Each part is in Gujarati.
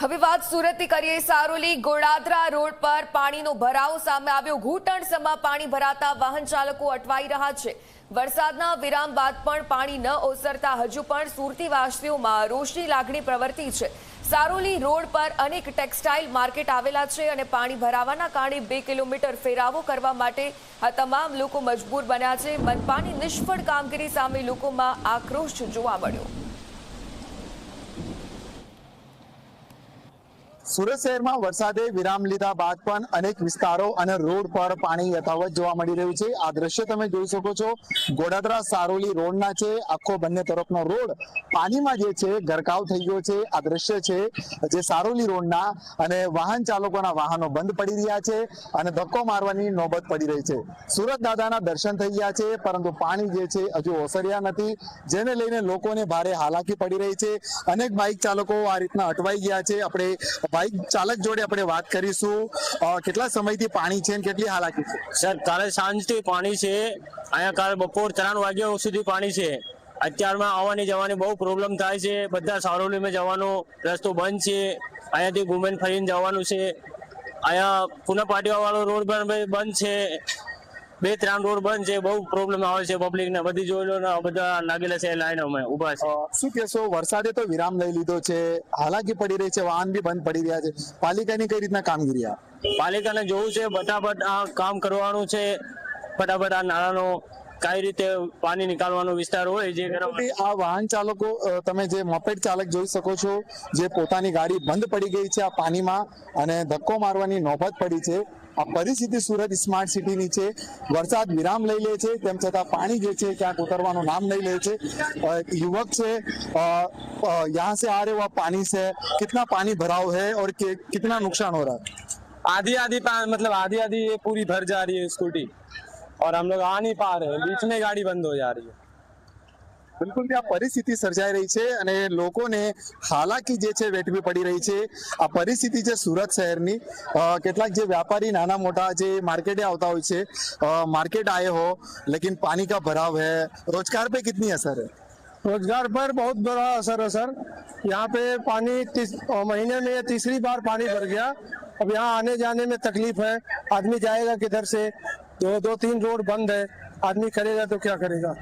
હવે વાત સુરતની કરીએ। સારોલી ગોડાદરા રોડ પર પાણીનો ભરાવ સામે આવ્યો। ઘૂંટણસમાં પાણી ભરાતા વાહન ચાલકો અટવાઈ રહ્યા છે। વરસાદના વિરામ બાદ પણ પાણી ન ઓસરતા હજુ પણ સુરતીવાસીઓમાં રોષની લાગણી પ્રવર્તી છે। સારોલી રોડ પર અનેક ટેક્સટાઇલ માર્કેટ આવેલા છે અને પાણી ભરાવાના કારણે 2 કિલોમીટર ફેરાવો કરવા માટે આ તમામ લોકો મજબૂર બન્યા છે। મનપાની નિષ્ફળ કામગીરી સામે લોકોમાં આક્રોશ જોવા મળ્યો। સુરત શહેરમાં વરસાદે વિરામ લીધા બાદ પણ અનેક વિસ્તારો અને રોડ પર પાણી યથાવત જોવા મળી રહ્યું છે। આ દ્રશ્ય તમે જોઈ શકો છો, ગોડાદરા સારોલી રોડના છે। આખો બંને તરફનો રોડ પાણીમાં જે છે ગરકાવ થઈ ગયો છે। આ દ્રશ્ય છે જે સારોલી રોડના, અને વાહન ચાલકોના વાહનો બંધ પડી રહ્યા છે અને ધક્કો મારવાની નોબત પડી રહી છે। સુરત દાદાના દર્શન થઈ ગયા છે, પરંતુ પાણી જે છે હજુ ઓસર્યા નથી, જેને લઈને લોકોને ભારે હાલાકી પડી રહી છે। અનેક બાઇક ચાલકો આ રીતના અટવાઈ ગયા છે। આપણે બાઇક ચાલક જોડે આપણે વાત કરીશું। કેટલા સમયથી પાણી છે અને કેટલી હાલાકી છે? સર, કાલે સાંજથી પાણી છે। અહીંયા કાલે બપોર 3 વાગ્યા સુધી પાણી છે। અત્યારમાં આવવાની જવાની બહુ પ્રોબ્લેમ થાય છે। બધા સારોલીમાં જવાનો રસ્તો બંધ છે। અહીંયાથી ઘુમેન ફરીને જવાનું છે। અહીંયા પુના પાટીવાળો રોડ પણ બંધ છે। 2-3 રોડ બંધ છે। બહુ પ્રોબ્લેમ આવે છે પબ્લિકને। બધી જોઈ લો ને, બધા લાગેલા છે લાઈનોમાં ઊભા છે। શું કહેશો, વરસાદે તો વિરામ લઈ લીધો છે, હાલાકી પડી રહી છે, વાહન બી બંધ પડી રહ્યા છે, પાલિકાની કઈ રીતના કામગીરી? પાલિકાને જોવું છે, ફટાફટ આ કામ કરવાનું છે। ફટાફટ આ નાળાનો કઈ રીતે પાણી નીકાળવાનો વિસ્તાર હોય જે આ વાહન ચાલકો, તમે જે મોપેડ ચાલક જોઈ શકો છો, જે પોતાની ગાડી બંધ પડી ગઈ છે આ પાણીમાં અને ધક્કો મારવાની નોબત પડી છે। આ પરિસ્થિતિ સુરત સ્માર્ટ સિટીની છે। વરસાદ વિરામ લઈ લે છે, તેમ છતાં પાણી જે છે ક્યાંક ઉતરવાનું નામ નહીં લે છે। યુવક છે, यहाँ से आ रहे हो आप, पानी से कितना पानी भराव है और कितना नुकसान हो रहा है? आधी मतलब आधी ये पूरी भर जा रही है स्कूटी, और हम लोग आ नहीं पा रहे हैं, बीच में गाड़ी बंद हो जा रही है। બિલકુલ આ પરિસ્થિતિ સર્જાઈ રહી છે અને લોકોને હાલાકી જે છે વેઠવી પડી રહી છે। આ પરિસ્થિતિ છે સુરત શહેરની। કેટલાક જે વ્યાપારી નાના મોટા જે માર્કેટે આવતા હોય છે, मार्केट आए हो लेकिन पानी का भराव है, रोजगार पे कितनी असर है? रोजगार पर बहुत बड़ा असर है सर। यहाँ पे पानी महीने में ये तीसरी बार पानी भर गया। अब यहाँ आने जाने में तकलीफ है। आदमी जाएगा किधर से? 2-3 रोड बंद है, आदमी करेगा तो क्या करेगा?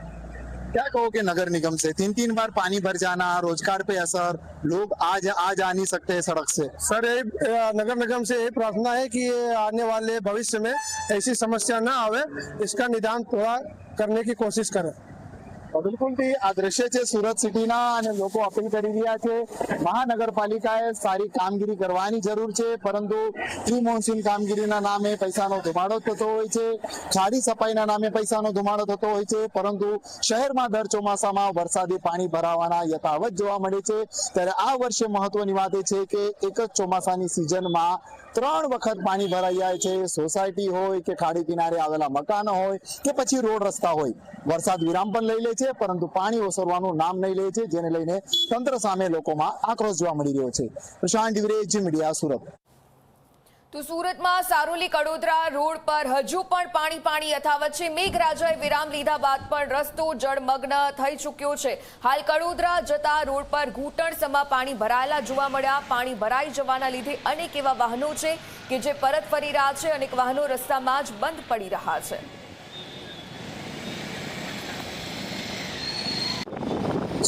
क्या कहोगे नगर निगम से? 3 बार पानी भर जाना, रोजगार पे असर, लोग आ जा नहीं सकते हैं सड़क से। सर, नगर निगम से यही प्रार्थना है कि ये आने वाले भविष्य में ऐसी समस्या ना आवे, इसका निदान थोड़ा करने की कोशिश करें। બિલકુલ આ દ્રશ્ય છે સુરત સિટીના, અને લોકો અપીલ કરી રહ્યા છે મહાનગરપાલિકાએ સારી કામગીરી કરવાની જરૂર છે, પરંતુ પ્રી મોન્સૂન કામગીરીના નામે પૈસાનો ધુમાડો થતો હોય છે, ખાડી સફાઈના નામે પૈસાનો ધુમાડો થતો હોય છે, પરંતુ શહેરમાં દર ચોમાસામાં વરસાદી પાણી ભરાવાના યથાવત જોવા મળે છે। ત્યારે આ વર્ષે મહત્વની વાત એ છે કે એક જ ચોમાસાની સિઝનમાં 3 વખત પાણી ભરાઈ જાય છે। સોસાયટી હોય કે ખાડી કિનારે આવેલા મકાનો હોય કે પછી રોડ રસ્તા હોય, વરસાદ વિરામ પણ લઈ લે છે, પરંતુ પાણી ઓસરવાનું નામ નહીં લે છે, જેને લઈને તંત્ર સામે લોકોમાં આક્રોશ જોવા મળી રહ્યો છે। પ્રશાંત દિવરે, જી મીડિયા, સુરત। તો સુરતમાં સારોલી કડોદરા રોડ પર હજુ પણ પાણી યથાવત છે। મેઘરાજાએ વિરામ લીધા બાદ પણ રસ્તો જળમગ્ન થઈ ચૂક્યો છે। હાલ કડોદરા જતા રોડ પર ઘૂંટણસમાં પાણી ભરાયેલા જોવા મળ્યા। પાણી ભરાઈ જવાના લીધે અનેક એવા વાહનો છે કે જે પરત ફરી રહ્યા છે, અનેક વાહનો રસ્તામાં જ બંધ પડી રહ્યા છે।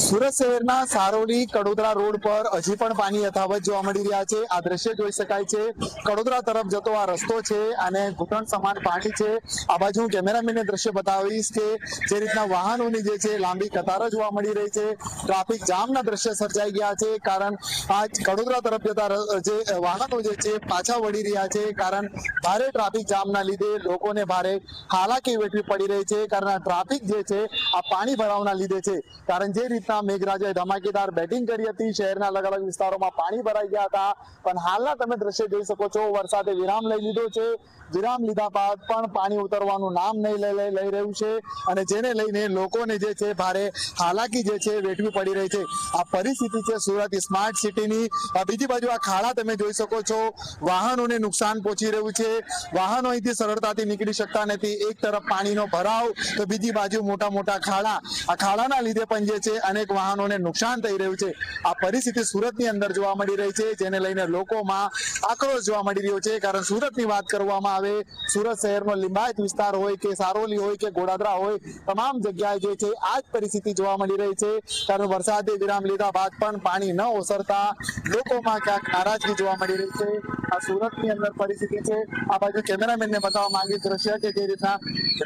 સુરત શહેરના સારોલી કડોદરા રોડ પર હજી પણ પાણી યથાવત જોવા મળી રહ્યા છે। આ દ્રશ્ય જોઈ શકાય છે, કડોદરા તરફ જતો આ રસ્તો છે અને ઘૂંટણ સમાન પાણી છે। આ બાજુ હું કેમેરામેનને દ્રશ્ય બતાવીશ કે જે રીતના વાહનોની જે છે લાંબી કતારો જોવા મળી રહી છે, ટ્રાફિક જામના દ્રશ્ય સર્જાઈ ગયા છે, કારણ આ કડોદરા તરફ જતા જે વાહનો જે છે પાછા વળી રહ્યા છે, કારણ ભારે ટ્રાફિક જામના લીધે લોકોને ભારે હાલાકી વેઠવી પડી રહી છે, કારણ આ ટ્રાફિક જે છે આ પાણી ભરાવના લીધે છે। કારણ જે રીતના મેઘરાજાએ ધમાકેદાર બેટિંગ કરી હતી, શહેરના અલગ અલગ વિસ્તારોમાં પાણી ભરાઈ ગયા હતા, પણ હાલના તમે દ્રશ્ય જોઈ શકો છો, વરસાદે વિરામ લઈ લીધો છે। વિરામ લીધા બાદ પણ પાણી ઉતરવાનું નામ નહીં લઈ રહ્યું છે, અને જેને લઈને લોકોને જે છે ભારે હાલાકી જે છે વેઠવી પડી રહી છે। આ પરિસ્થિતિ છે સુરત સ્માર્ટ સિટીની। બીજી બાજુ આ ખાડા તમે જોઈ શકો છો, વાહનોને નુકસાન પહોંચી રહ્યું છે, વાહનો અહીંથી સરળતાથી નીકળી શકતા નથી। એક તરફ પાણીનો ભરાવ, તો બીજી બાજુ મોટા મોટા ખાડા। આ ખાડાના લીધે પણ જે છે અનેક અનેક વાહનોને નુકસાન થઈ રહ્યું છે. આ પરિસ્થિતિ સુરતની અંદર જોવા મળી રહી છે, જેને લઈને લોકોમાં આક્રોશ જોવા મળી રહ્યો છે. કારણ સુરતની વાત કરવામાં આવે, સુરત શહેરનો લિંબાયત વિસ્તાર હોય કે સારોલી હોય કે ગોડાદરા હોય, તમામ જગ્યાએ જે છે આ જ પરિસ્થિતિ જોવા મળી રહી છે. કારણ વરસાદે વિરામ લીધા બાદ પણ પાણી ન ઓસરતા લોકોમાં ક્યાંક નારાજગી જોવા મળી રહી છે. આ સુરતની અંદર પરિસ્થિતિ છે. આ બાજુ કેમેરામેનને બતાવવા માંગે દ્રશ્ય કે જે રીતના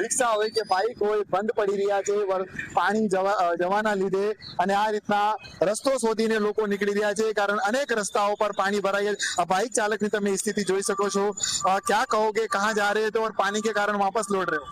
રિક્ષા હોય કે બાઇક હોય બંધ પડી રહ્યા છે પાણી જવાના લીધે, અને આ રીતના રસ્તો શોધીને લોકો નીકળી રહ્યા છે. કારણ અનેક રસ્તાઓ પર પાણી ભરાય. बाइक चालक ની તમે સ્થિતિ જોઈ શકો છો. क्या कहोगे, कहाँ जा रहे थे और पानी के कारण वापस लौट रहे हो?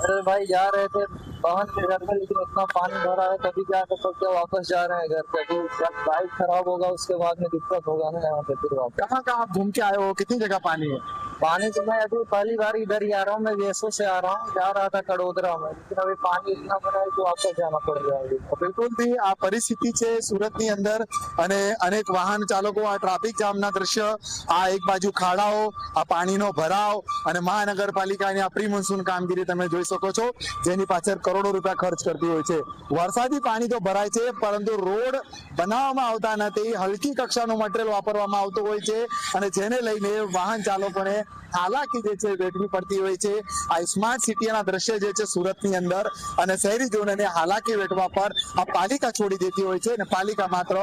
अरे भाई जा रहे थे बहन के घर में, लेकिन इतना पानी भरा है तभी जाकर तो क्या वापस जा रहे हैं घर पे. तो जब बाइक खराब होगा उसके बाद में दिक्कत होगा ना यहाँ पे फिर वापस. कहाँ कहाँ आप घूम के आए हो, कितनी जगह पानी है? पानी तो मैं अभी पहली बार इधर ही आ रहा हूँ. मैं वेसो से आ रहा हूँ, जा रहा था कड़ोदरा में, लेकिन अभी पानी इतना भरा है कि वापस जाना पड़ जाएगा. બિલકુલથી આ પરિસ્થિતિ છે સુરતની અંદર, અને અનેક વાહન ચાલકો આ ટ્રાફિક જામના દ્રશ્ય, આ એક બાજુ ખાડાઓ, આ પાણીનો ભરાવ અને મહાનગરપાલિકાની આ પ્રી મોન્સૂન કામગીરી તમે જોઈ શકો છો, જેની પાછળ કરોડો રૂપિયા ખર્ચ કરતી હોય છે. વરસાદી પાણી તો ભરાય છે, પરંતુ રોડ બનાવવામાં આવતા નથી. હલકી કક્ષાનું મટીરિયલ વાપરવામાં આવતું હોય છે, અને જેને લઈને વાહન ચાલકોને હાલાકી જે છે વેઠવી પડતી હોય છે. આ સ્માર્ટ સિટીના દ્રશ્ય જે છે સુરતની અંદર, અને શહેરીજનોને હાલાકી વેઠવા પર આ પાલિકા છોડી દેતી હોય છે. અને પાલિકા માત્ર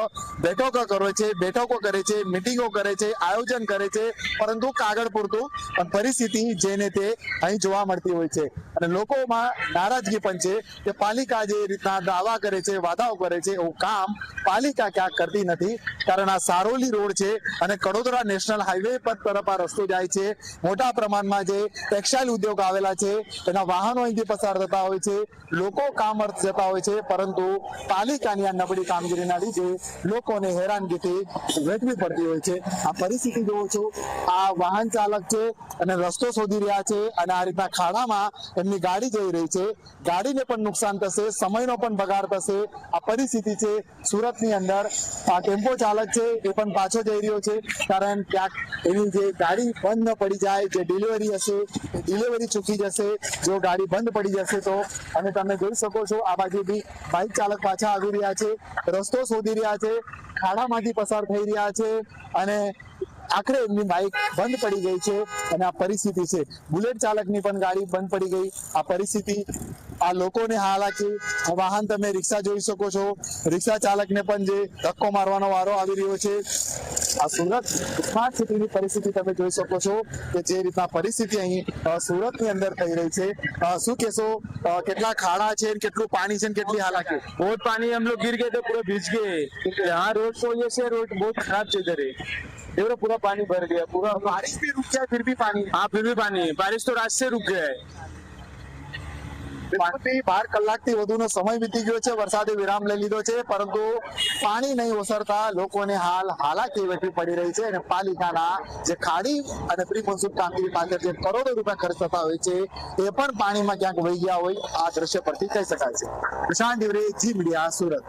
બેઠકો કરે છે, મિટિંગો કરે છે, આયોજન કરે છે, પરંતુ કાગળ પૂરતું. પણ પરિસ્થિતિ જેને તે અહીં જોવા મળતી હોય છે, અને લોકોમાં નારાજગી પણ છે કે પાલિકા જે રીતના દાવા કરે છે, વાદાઓ કરે છે, એવું કામ પાલિકા ક્યાંક કરતી નથી. કારણ આ સારોલી રોડ છે અને કડોદરા નેશનલ હાઈવે પર તરફ આ રસ્તો જાય છે. મોટા પ્રમાણમાં જે ટેક્સટાઇલ ઉદ્યોગ આવેલા છે તેના વાહનો અહીંથી પસાર થતા હોય છે, લોકો કામ અર્થ જતા હોય છે, પરંતુ પાલિકાની આ નબળી કામગીરીના લીધે લોકોને હેરાનગીથી વેઠવી પડતી હોય છે. આ પરિસ્થિતિ જોવો છો, આ વાહન ચાલક છે અને રસ્તો શોધી રહ્યા છે, અને આ રીતના ખાડામાં એમની ગાડી જઈ રહી છે. ગાડીને પણ નુકસાન થશે, સમયનો પણ બગાડ થશે. આ પરિસ્થિતિ છે સુરતની અંદર. આ ટેમ્પો ચાલક છે એ પણ પાછો જઈ રહ્યો છે, કારણ ક્યાંક એની જે ગાડી બંધ ન પડી જાય, જે ડિલિવરી હશે એ ડિલિવરી ચૂકી જશે જો ગાડી બંધ પડી જશે તો. અને તમે જોઈ શકો છો આ બાજુ બી બાઇક ચાલક પાછા આવી રહ્યા છે, રસ્તો શોધી રહ્યા છે, ખાડામાંથી પસાર થઈ રહ્યા છે, અને આખરે એમની બાઇક બંધ પડી ગઈ છે. અને આ પરિસ્થિતિ છે. બુલેટ ચાલકની પણ ગાડી બંધ પડી ગઈ. આ પરિસ્થિતિ, આ લોકોને હાલાકી. આ વાહન તમે રિક્ષા જોઈ શકો છો, રિક્ષા ચાલકને પણ જે ધક્કો મારવાનો વારો આવી રહ્યો છે. આ સુરત સ્માર્ટ સિટીની પરિસ્થિતિ તમે જોઈ શકો છો કે જે રીતના પરિસ્થિતિ અહીં સુરતની અંદર થઈ રહી છે. શું કહેશો, કેટલા ખાડા છે, કેટલું પાણી છે, કેટલી હાલાકી? बहुत पानी, हम लोग गिर गए थे, पूरे भीज गए. यहाँ रोड तो ये से रोड बहुत खराब चल रही है, पूरा पानी भर गया पूरा. बारिश भी रुक जाए फिर भी पानी? हाँ फिर भी पानी, बारिश तो रात से रुक गया है. 12 કલાકથી વધુનો સમય વીતી ગયો છે, વરસાદે વિરામ લઈ લીધો છે, પરંતુ પાણી નહીં ઓસરતા લોકોને હાલ હાલાકી વેઠવી પડી રહી છે. અને પાલિકાના જે ખાડી અને પ્રી મોન્સૂન કામગીરી પાછળ જે કરોડો રૂપિયા ખર્ચ થતા હોય છે એ પણ પાણીમાં ક્યાંક વહી ગયા હોય આ દ્રશ્ય પરથી કહી શકાય છે. પ્રશાંત દિવરે, જી મીડિયા, સુરત.